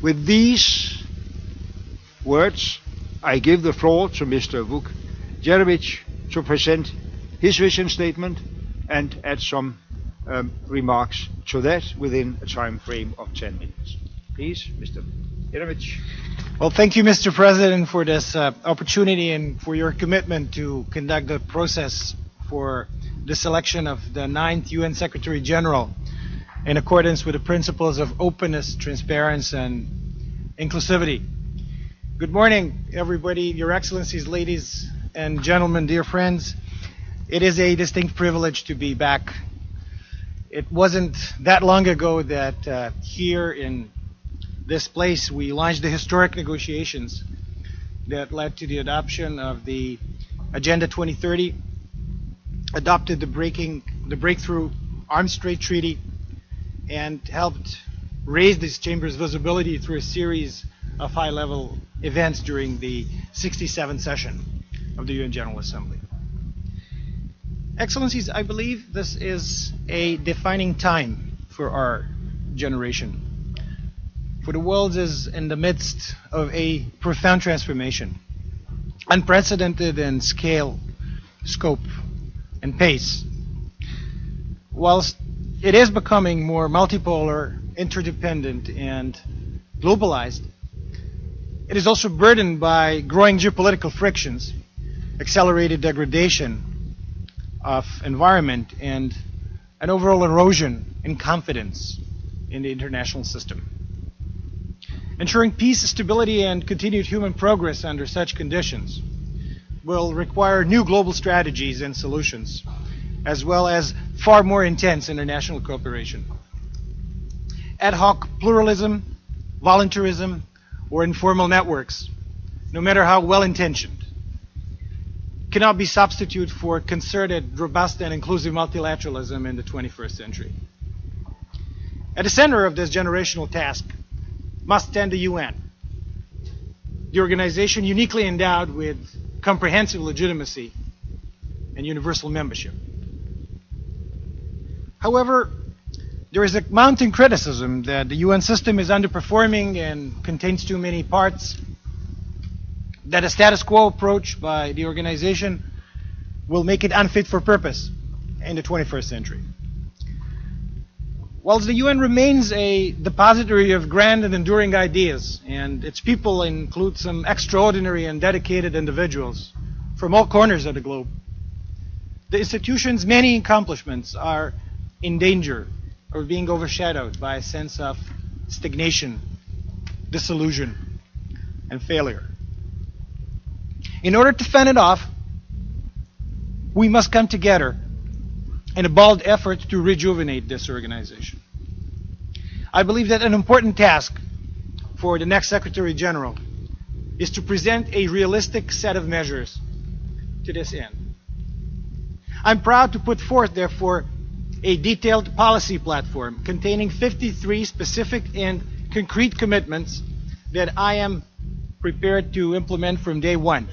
With these words, I give the floor to Mr. Vuk Jeremić to present his vision statement and add some remarks to that within a time frame of 10 minutes. Please, Mr. Jeremić. Well, thank you, Mr. President, for this opportunity and for your commitment to conduct the process for the selection of the 9th UN Secretary General in accordance with the principles of openness, transparency, and inclusivity. Good morning, everybody, Your Excellencies, ladies and gentlemen, dear friends. It is a distinct privilege to be back. It wasn't that long ago that here in this place we launched the historic negotiations that led to the adoption of the Agenda 2030, adopted the Breakthrough Arms Trade Treaty, and helped raise this chamber's visibility through a series of high-level events during the 67th session of the UN General Assembly. Excellencies, I believe this is a defining time for our generation. For the world is in the midst of a profound transformation, unprecedented in scale, scope, and pace. Whilst it is becoming more multipolar, interdependent, and globalized, it is also burdened by growing geopolitical frictions, accelerated degradation of environment, and an overall erosion in confidence in the international system. Ensuring peace, stability, and continued human progress under such conditions will require new global strategies and solutions, as well as far more intense international cooperation. Ad hoc pluralism, voluntarism, or informal networks, no matter how well-intentioned, cannot be substitute for concerted, robust, and inclusive multilateralism in the 21st century. At the center of this generational task must stand the UN, the organization uniquely endowed with comprehensive legitimacy and universal membership. However, there is a mounting criticism that the UN system is underperforming and contains too many parts, that a status quo approach by the organization will make it unfit for purpose in the 21st century. Whilst the UN remains a depository of grand and enduring ideas, and its people include some extraordinary and dedicated individuals from all corners of the globe, the institution's many accomplishments are in danger of being overshadowed by a sense of stagnation, disillusion, and failure. In order to fend it off, we must come together in a bold effort to rejuvenate this organization. I believe that an important task for the next Secretary General is to present a realistic set of measures to this end. I'm proud to put forth, therefore, a detailed policy platform containing 53 specific and concrete commitments that I am prepared to implement from day one.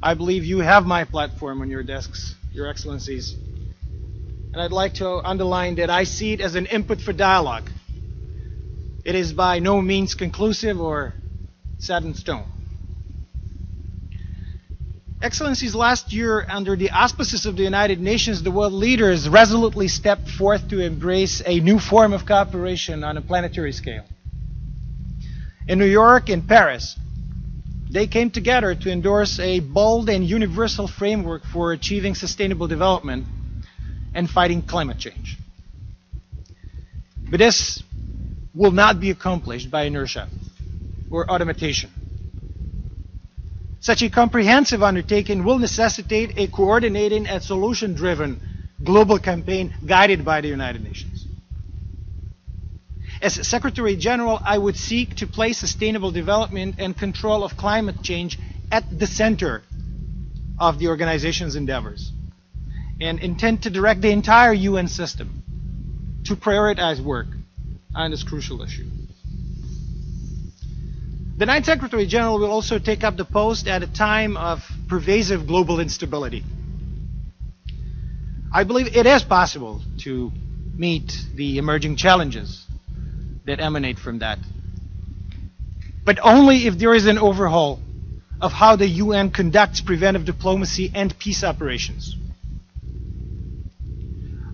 I believe you have my platform on your desks, Your Excellencies. And I'd like to underline that I see it as an input for dialogue. It is by no means conclusive or set in stone. Excellencies, last year, under the auspices of the United Nations, the world leaders resolutely stepped forth to embrace a new form of cooperation on a planetary scale. In New York and Paris, they came together to endorse a bold and universal framework for achieving sustainable development and fighting climate change. But this will not be accomplished by inertia or automation. Such a comprehensive undertaking will necessitate a coordinated and solution-driven global campaign guided by the United Nations. As Secretary General, I would seek to place sustainable development and control of climate change at the center of the organization's endeavors, and intend to direct the entire UN system to prioritize work on this crucial issue. The 9th Secretary General will also take up the post at a time of pervasive global instability. I believe it is possible to meet the emerging challenges that emanate from that. but only if there is an overhaul of how the UN conducts preventive diplomacy and peace operations.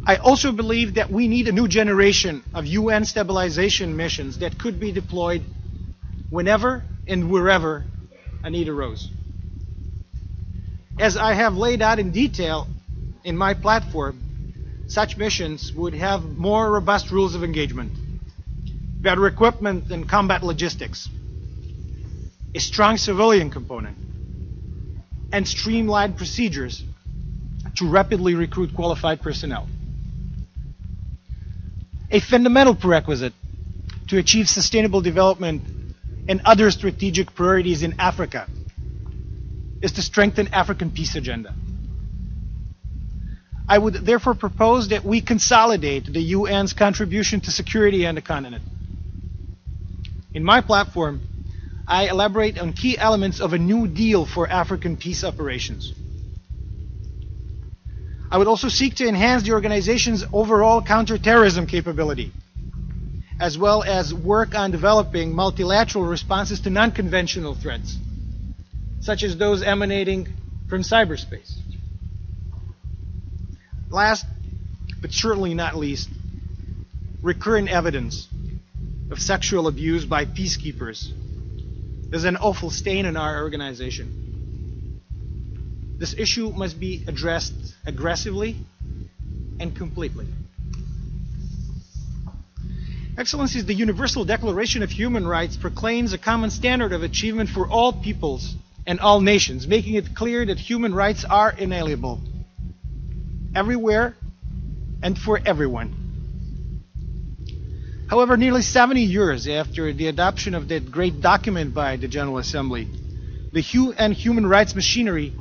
I also believe that we need a new generation of UN stabilization missions that could be deployed whenever and wherever a need arose. As I have laid out in detail in my platform, such missions would have more robust rules of engagement, better equipment and combat logistics, a strong civilian component, and streamlined procedures to rapidly recruit qualified personnel. A fundamental prerequisite to achieve sustainable development and other strategic priorities in Africa is to strengthen African peace agenda. I would therefore propose that we consolidate the UN's contribution to security on the continent. In my platform, I elaborate on key elements of a new deal for African peace operations. I would also seek to enhance the organization's overall counterterrorism capability, as well as work on developing multilateral responses to non-conventional threats, such as those emanating from cyberspace. Last, but certainly not least, recurrent evidence of sexual abuse by peacekeepers is an awful stain in our organization. This issue must be addressed aggressively and completely. Excellencies, the Universal Declaration of Human Rights proclaims a common standard of achievement for all peoples and all nations, making it clear that human rights are inalienable, everywhere and for everyone. However, nearly 70 years after the adoption of that great document by the General Assembly, the UN human rights machinery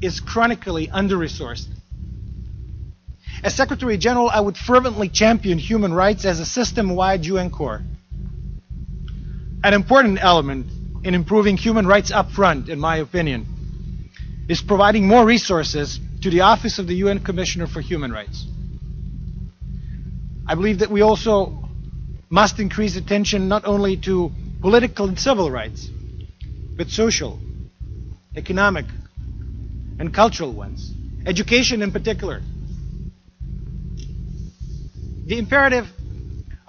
is chronically under-resourced. As Secretary General, I would fervently champion human rights as a system-wide UN core. An important element in improving human rights up front, in my opinion, is providing more resources to the Office of the UN Commissioner for Human Rights. I believe that we also must increase attention not only to political and civil rights, but social, economic, and cultural ones, education in particular. The imperative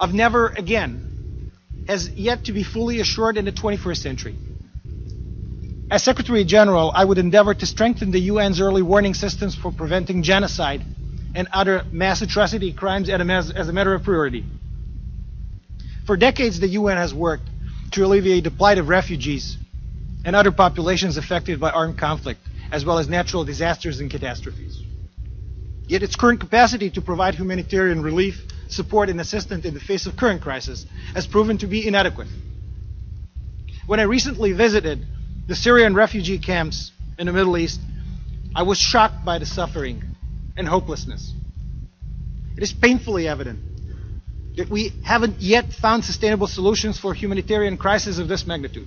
of never again has yet to be fully assured in the 21st century. As Secretary General, I would endeavor to strengthen the UN's early warning systems for preventing genocide and other mass atrocity crimes as a matter of priority. For decades, the UN has worked to alleviate the plight of refugees and other populations affected by armed conflict, as well as natural disasters and catastrophes. Yet its current capacity to provide humanitarian relief, support, and assistance in the face of current crisis has proven to be inadequate. When I recently visited the Syrian refugee camps in the Middle East, I was shocked by the suffering and hopelessness. It is painfully evident that we haven't yet found sustainable solutions for humanitarian crises of this magnitude.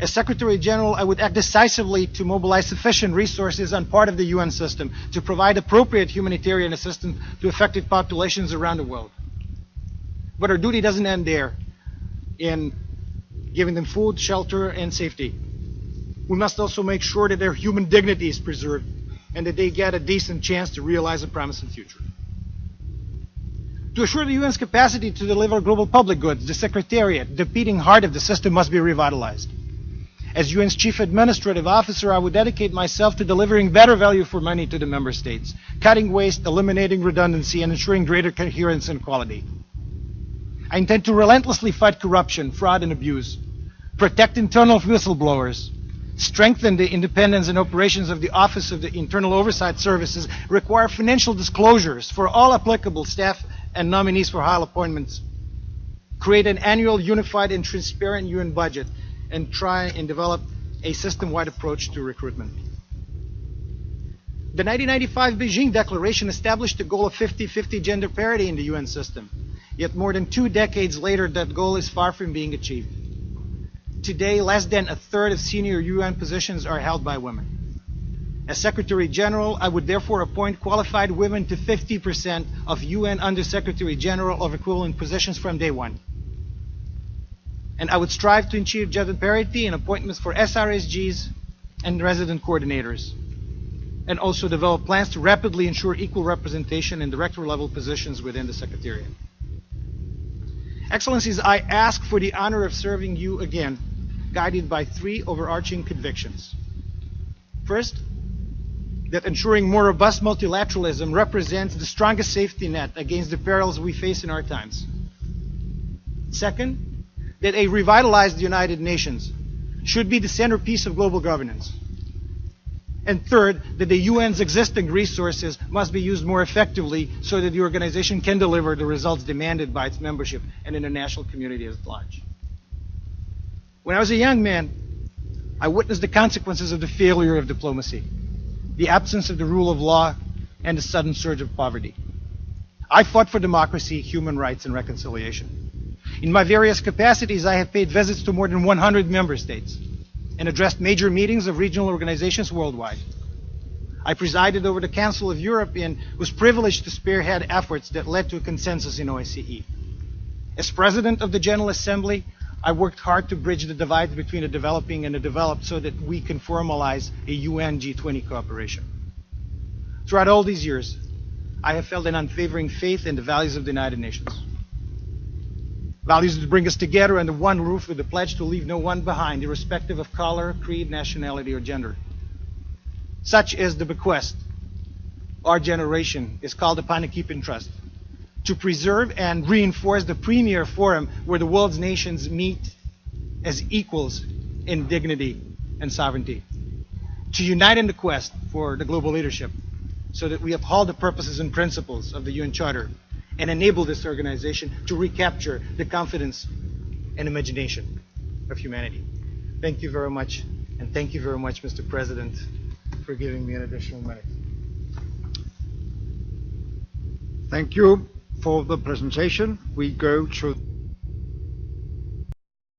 As Secretary General, I would act decisively to mobilize sufficient resources on part of the UN system to provide appropriate humanitarian assistance to affected populations around the world. But our duty doesn't end there in giving them food, shelter, and safety. We must also make sure that their human dignity is preserved and that they get a decent chance to realize a promising future. To assure the UN's capacity to deliver global public goods, the Secretariat, the beating heart of the system, must be revitalized. As UN's Chief Administrative Officer, I would dedicate myself to delivering better value for money to the member states, cutting waste, eliminating redundancy, and ensuring greater coherence and quality. I intend to relentlessly fight corruption, fraud, and abuse, protect internal whistleblowers, strengthen the independence and operations of the Office of the Internal Oversight Services, require financial disclosures for all applicable staff and nominees for high appointments, create an annual unified and transparent UN budget, and try and develop a system-wide approach to recruitment. The 1995 Beijing Declaration established the goal of 50-50 gender parity in the UN system. Yet more than 2 decades later, that goal is far from being achieved. Today, less than a third of senior UN positions are held by women. As Secretary General, I would therefore appoint qualified women to 50% of UN Under-Secretary General of equivalent positions from day one. And I would strive to achieve gender parity in appointments for SRSGs and resident coordinators, and also develop plans to rapidly ensure equal representation in director-level positions within the Secretariat. Excellencies, I ask for the honor of serving you again, guided by three overarching convictions. First, that ensuring more robust multilateralism represents the strongest safety net against the perils we face in our times. Second, that a revitalized United Nations should be the centerpiece of global governance. And third, that the UN's existing resources must be used more effectively so that the organization can deliver the results demanded by its membership and international community at large. When I was a young man, I witnessed the consequences of the failure of diplomacy, the absence of the rule of law, and the sudden surge of poverty. I fought for democracy, human rights, and reconciliation. In my various capacities, I have paid visits to more than 100 member states and addressed major meetings of regional organizations worldwide. I presided over the Council of Europe and was privileged to spearhead efforts that led to a consensus in OSCE. As president of the General Assembly, I worked hard to bridge the divide between the developing and the developed so that we can formalize a UN G20 cooperation. Throughout all these years, I have felt an unwavering faith in the values of the United Nations. Values that bring us together under one roof with the pledge to leave no one behind, irrespective of color, creed, nationality, or gender. Such is the bequest our generation is called upon to keep in trust, to preserve and reinforce the premier forum where the world's nations meet as equals in dignity and sovereignty, to unite in the quest for the global leadership so that we uphold the purposes and principles of the UN Charter and enable this organization to recapture the confidence and imagination of humanity. Thank you very much, and thank you very much, Mr. President, for giving me an additional minute. Thank you for the presentation. We go to